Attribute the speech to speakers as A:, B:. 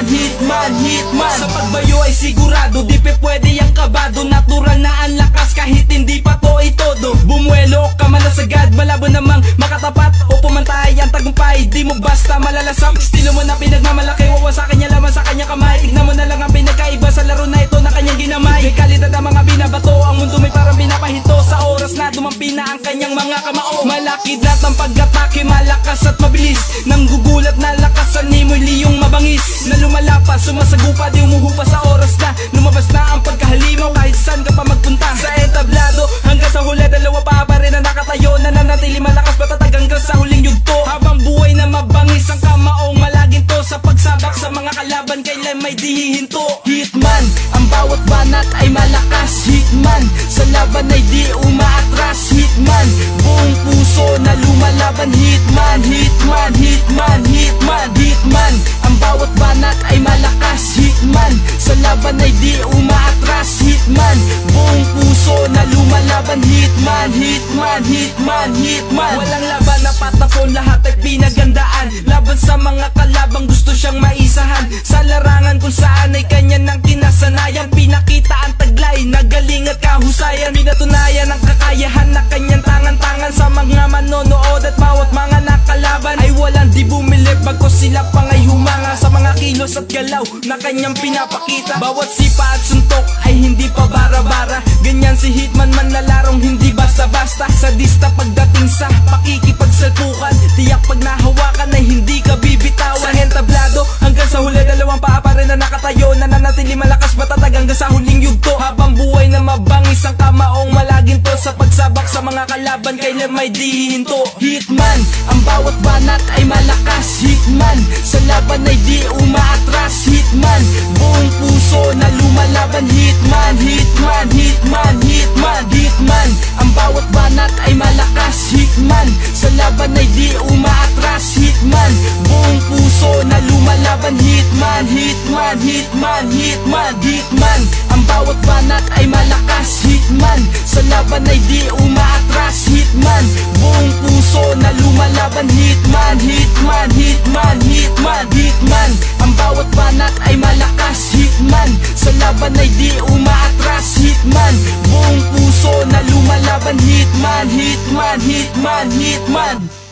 A: hitman, hitman, hitman. Sa pagbayo ay sigurado, di pe pwede ang kabado. Natural na ang lakas kahit hindi pa to itodo. Bumuelo ka man sagad, malabo namang makatapat o pumantay ang tagumpay. Di mo basta malalasap, estilo mo na pinagmamalaki. Wawasakin niya laman sa kanya kamay. Tignan mo na lang ang pinagkaiba sa laro na ito na kanyang ginamay. May kalidad ang mga binabato, ang mundo may parang pinapahinto. Sa oras na dumampi na ang kanyang mga kamao. Malakid lahat ng pag-atake, malakas at mabilis. Nanggugulat na lakas, animoy liyong mabangis. Na lumalapas, sumasagupa, di umuhupa sa oras na lumabas na ang pagkahalimaw. Kahit saan ka pa magpunta sa entablado, hanggang sa huli dalawa pa rin na nakatayo. Nananatili malakas matatag hanggang sa huling yugto. Habang buhay na mabangis ang kamaong malaginto. Sa pagsabak sa mga kalaban, kailan may dihihinto. Hitman, ang bawat banat ay malakas. Hitman, sa laban ay di umaatras. Hitman, buong puso na lumalaban. Hitman, hitman, hitman, hitman, hitman, ang bawat banat ay malakas. Hitman, sa laban ay di umaatras. Hitman, buong puso na lumalaban. Hitman, hitman, hitman, hitman. Walang laban na patapon, lahat ay pinagandaan. Laban sa mga kalabang gusto siyang maisahan. Sa larangan kung saan ay kanya nang kinasanayan. Pinakita ang taglay na galing at kahusayan. Pinatunayan ang kakayahan na kanyang tangan-tangan. Sa mga manonood at bawat mga nakalaban ay walang di bumilip, bagko sila pang ay humanga sa mga kilos at galaw na kanyang pinapakita. Bawat sipa at suntok ay hindi pa bara-bara. Ganyan si Hitman, manlalarong hindi basta-basta. Sadista pagdating sa pakikipagsalpukan, tiyak pag nahawakan ay hindi ka bibitawan. Sa entablado hanggang sa huli dalawang paa pa rin na nakatayo. Nananatili malakas matatag hanggang sa huling yugto. Habang buhay na mabangis ang kamaong malaginto. Sa pagsabak sa mga kalaban, kailan may dihihinto. Hitman, ang bawat banat ay malakas. Hitman, sa laban ay di umaatras. Hitman, buong puso na lumalaban. Hitman, hitman, hitman, hitman, hitman, ang bawat banat ay malakas. Hitman, sa laban ay di umaatras. Hitman, buong puso na lumalaban. Hitman, hitman, hitman, hitman, hitman, ang bawat banat ay malakas. Hitman, sa laban ay di umaatras. Hitman, buong puso na lumalaban. Hitman, hitman, hitman, hitman, hitman, ang bawat banat ay malakas. Hitman, sa laban ay di umaatras. Hitman, buong puso na lumalaban. Hitman, hitman, hitman, hitman.